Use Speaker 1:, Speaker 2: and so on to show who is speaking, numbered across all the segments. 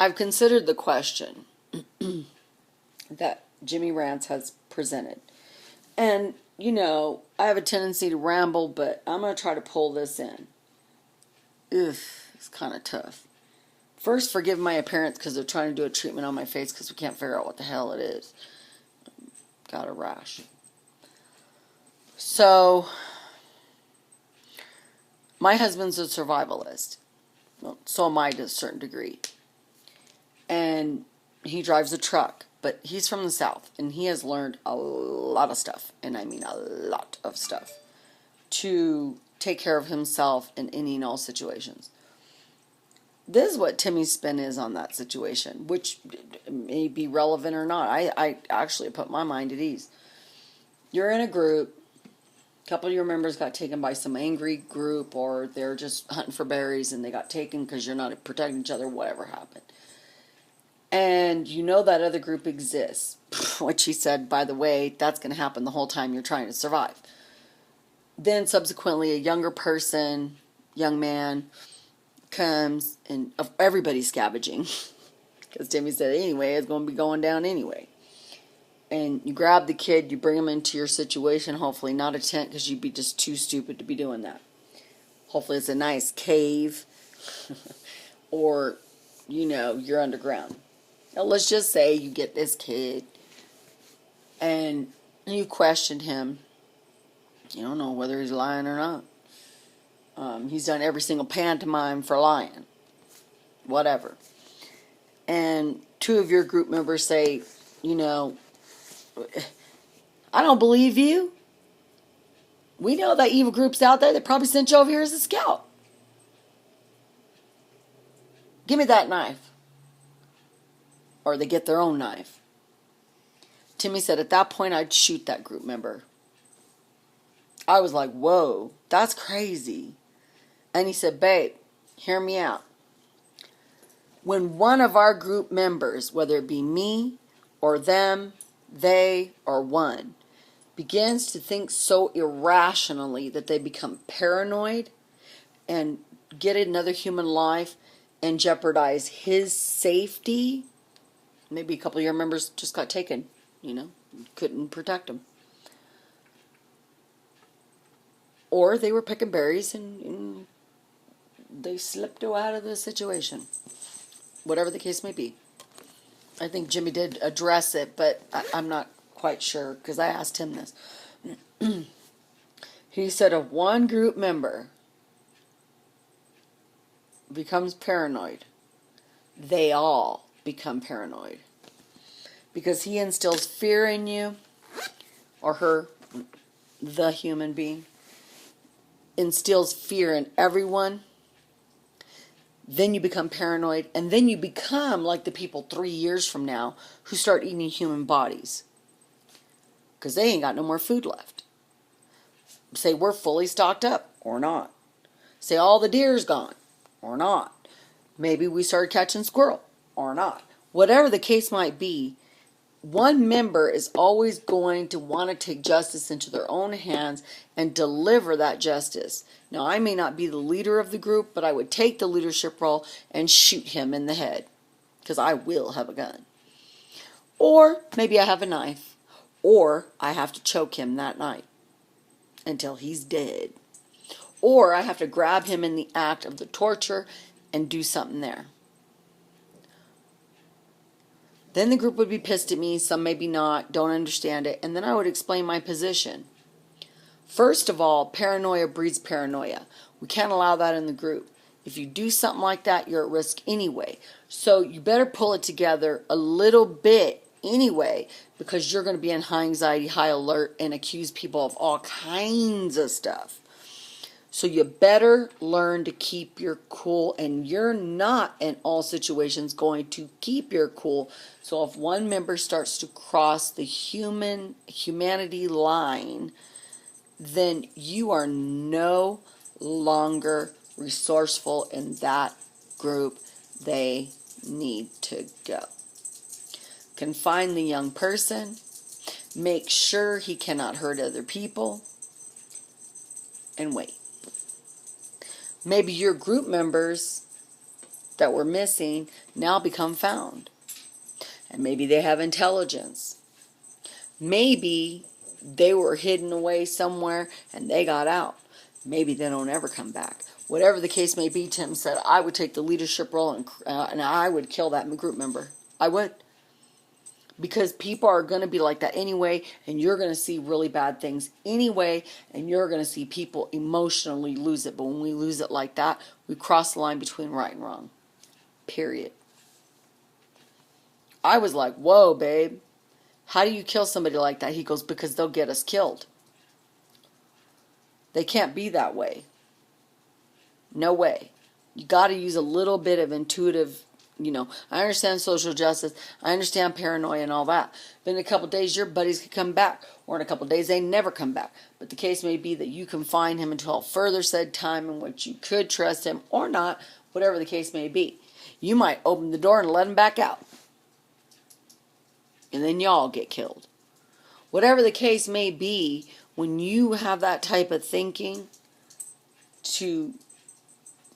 Speaker 1: I've considered the question that Jimmy Rance has presented. And, I have a tendency to ramble, but I'm going to try to pull this in. Ugh, it's kind of tough. First, forgive my appearance because they're trying to do a treatment on my face because we can't figure out what the hell it is. Got a rash. So, my husband's a survivalist. Well, so am I to a certain degree. And he drives a truck. But he's from the South, and he has learned a lot of stuff, and I mean a lot of stuff, to take care of himself in any and all situations. This is what Timmy's spin is on that situation, which may be relevant or not. I actually put my mind at ease. You're in a group. A couple of your members got taken by some angry group, or they're just hunting for berries, and they got taken because you're not protecting each other, whatever happened. And you know that other group exists. Which he said, by the way, that's going to happen the whole time you're trying to survive. Then subsequently a younger person, young man, comes and everybody's scavenging. Because Timmy said, anyway, it's going to be going down anyway. And you grab the kid, you bring him into your situation, hopefully not a tent because you'd be just too stupid to be doing that. Hopefully it's a nice cave or, you're underground. Now, let's just say you get this kid and you questioned him. You don't know whether he's lying or not. He's done every single pantomime for lying. Whatever. And two of your group members say, I don't believe you. We know that evil group's out there. They probably sent you over here as a scout. Give me that knife. Or they get their own knife. Timmy said, at that point, I'd shoot that group member. I was like, whoa, that's crazy. And he said, babe, hear me out. When one of our group members, whether it be me or them, they or one, begins to think so irrationally that they become paranoid and get another human life and jeopardize his safety. Maybe a couple of your members just got taken, couldn't protect them. Or they were picking berries and they slipped out of the situation. Whatever the case may be. I think Jimmy did address it, but I'm not quite sure because I asked him this. He said if one group member becomes paranoid, they all become paranoid. Because he instills fear in you, or her, the human being, instills fear in everyone. Then you become paranoid, and then you become like the people 3 years from now who start eating human bodies. Because they ain't got no more food left. Say we're fully stocked up, or not. Say all the deer's gone, or not. Maybe we started catching squirrel, or not. Whatever the case might be, one member is always going to want to take justice into their own hands and deliver that justice. Now, I may not be the leader of the group, but I would take the leadership role and shoot him in the head. Because I will have a gun. Or maybe I have a knife. Or I have to choke him that night until he's dead. Or I have to grab him in the act of the torture and do something there. Then the group would be pissed at me, some maybe not, don't understand it, and then I would explain my position. First of all, paranoia breeds paranoia. We can't allow that in the group. If you do something like that, you're at risk anyway. So you better pull it together a little bit anyway, because you're going to be in high anxiety, high alert, and accuse people of all kinds of stuff. So you better learn to keep your cool, and you're not in all situations going to keep your cool. So if one member starts to cross the humanity line, then you are no longer resourceful in that group. They need to go. Confine the young person. Make sure he cannot hurt other people. And wait. Maybe your group members that were missing now become found. And maybe they have intelligence. Maybe they were hidden away somewhere and they got out. Maybe they don't ever come back. Whatever the case may be, Tim said, I would take the leadership role and I would kill that group member. I would. Because people are going to be like that anyway, and you're going to see really bad things anyway, and you're going to see people emotionally lose it. But when we lose it like that, we cross the line between right and wrong. Period. I was like, whoa, babe. How do you kill somebody like that? He goes, because they'll get us killed. They can't be that way. No way. You got to use a little bit of intuitive, I understand social justice. I understand paranoia and all that. But in a couple of days, your buddies could come back. Or in a couple of days, they never come back. But the case may be that you can find him until further said time in which you could trust him or not, whatever the case may be. You might open the door and let him back out. And then y'all get killed. Whatever the case may be, when you have that type of thinking to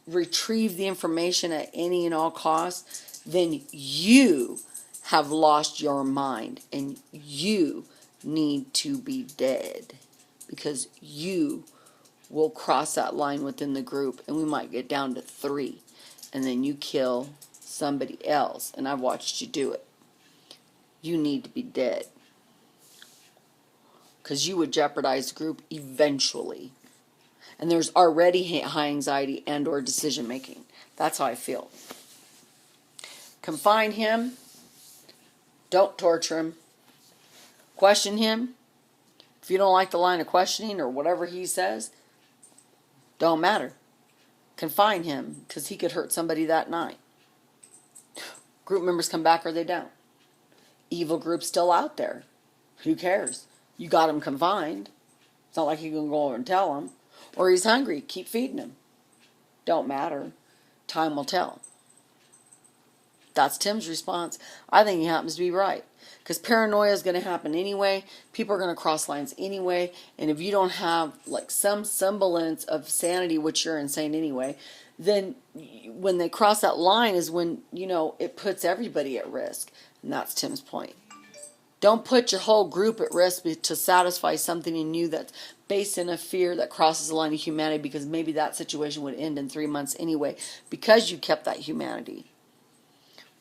Speaker 1: retrieve the information at any and all costs, then you have lost your mind and you need to be dead, because you will cross that line within the group and we might get down to 3 and then you kill somebody else, and I've watched you do it. You need to be dead, because you would jeopardize the group eventually. And there's already high anxiety and or decision making. That's how I feel. Confine him. Don't torture him. Question him. If you don't like the line of questioning or whatever he says, don't matter. Confine him, because he could hurt somebody that night. Group members come back or they don't. Evil group's still out there. Who cares? You got him confined. It's not like you can go over and tell him. Or he's hungry. Keep feeding him. Don't matter. Time will tell. That's Tim's response. I think he happens to be right. Because paranoia is going to happen anyway. People are going to cross lines anyway. And if you don't have like some semblance of sanity, which you're insane anyway, then when they cross that line is when, it puts everybody at risk. And that's Tim's point. Don't put your whole group at risk to satisfy something in you that's based in a fear that crosses the line of humanity, because maybe that situation would end in 3 months anyway because you kept that humanity.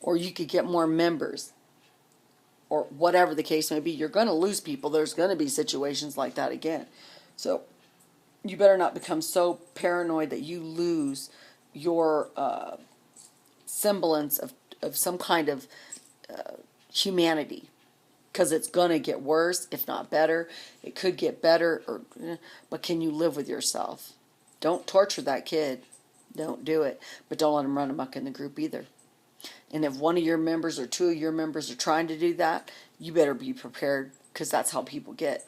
Speaker 1: Or you could get more members. Or whatever the case may be. You're going to lose people. There's going to be situations like that again. So you better not become so paranoid that you lose your semblance of some kind of humanity. Because it's going to get worse, if not better. It could get better, but can you live with yourself? Don't torture that kid. Don't do it. But don't let him run amok in the group either. And if one of your members or 2 of your members are trying to do that, you better be prepared, because that's how people get.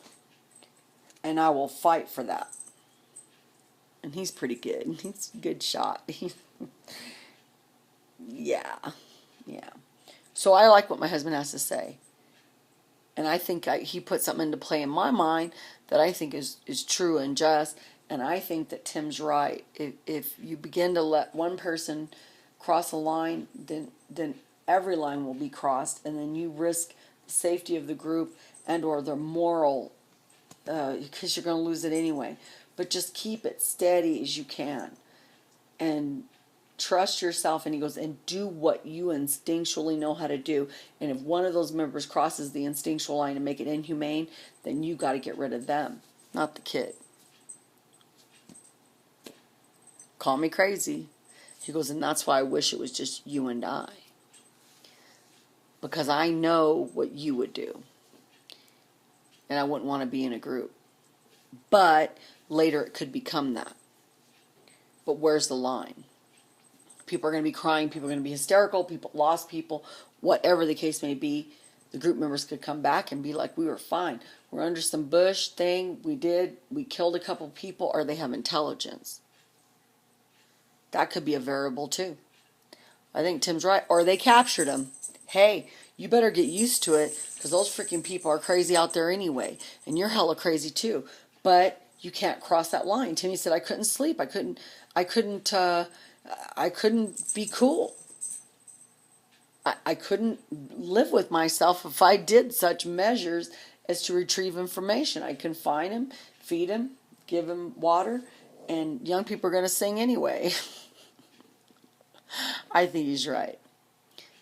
Speaker 1: And I will fight for that. And he's pretty good. He's a good shot. Yeah. So I like what my husband has to say. And I think he put something into play in my mind that I think is true and just. And I think that Tim's right. If you begin to let one person cross a line, then every line will be crossed. And then you risk the safety of the group and or their moral, because you're going to lose it anyway. But just keep it steady as you can. And trust yourself. And he goes, and do what you instinctually know how to do. And if one of those members crosses the instinctual line and make it inhumane, then you got to get rid of them, not the kid. Call me crazy. He goes, and that's why I wish it was just you and I. Because I know what you would do. And I wouldn't want to be in a group. But later it could become that. But where's the line? People are going to be crying. People are going to be hysterical. People lost people. Whatever the case may be, the group members could come back and be like, we were fine. We're under some bush thing. We killed a couple people. Or they have intelligence. That could be a variable too. I think Tim's right. Or they captured him. Hey, you better get used to it, because those freaking people are crazy out there anyway. And you're hella crazy too. But you can't cross that line. Timmy said, I couldn't sleep. I couldn't be cool. I couldn't live with myself if I did such measures as to retrieve information. I confine him, feed him, give him water, and young people are going to sing anyway. I think he's right.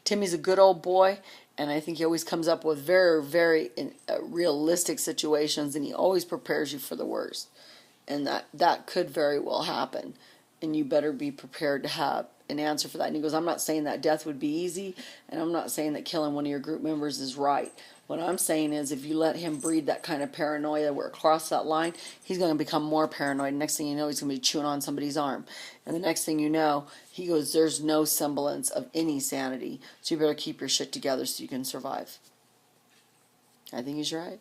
Speaker 1: Timmy's a good old boy, and I think he always comes up with very, very realistic situations, and he always prepares you for the worst. And that could very well happen, and you better be prepared to have an answer for that. And he goes, I'm not saying that death would be easy, and I'm not saying that killing one of your group members is right. What I'm saying is if you let him breed that kind of paranoia where across that line, he's going to become more paranoid. Next thing you know, he's going to be chewing on somebody's arm. And the next thing you know, he goes, there's no semblance of any sanity. So you better keep your shit together so you can survive. I think he's right.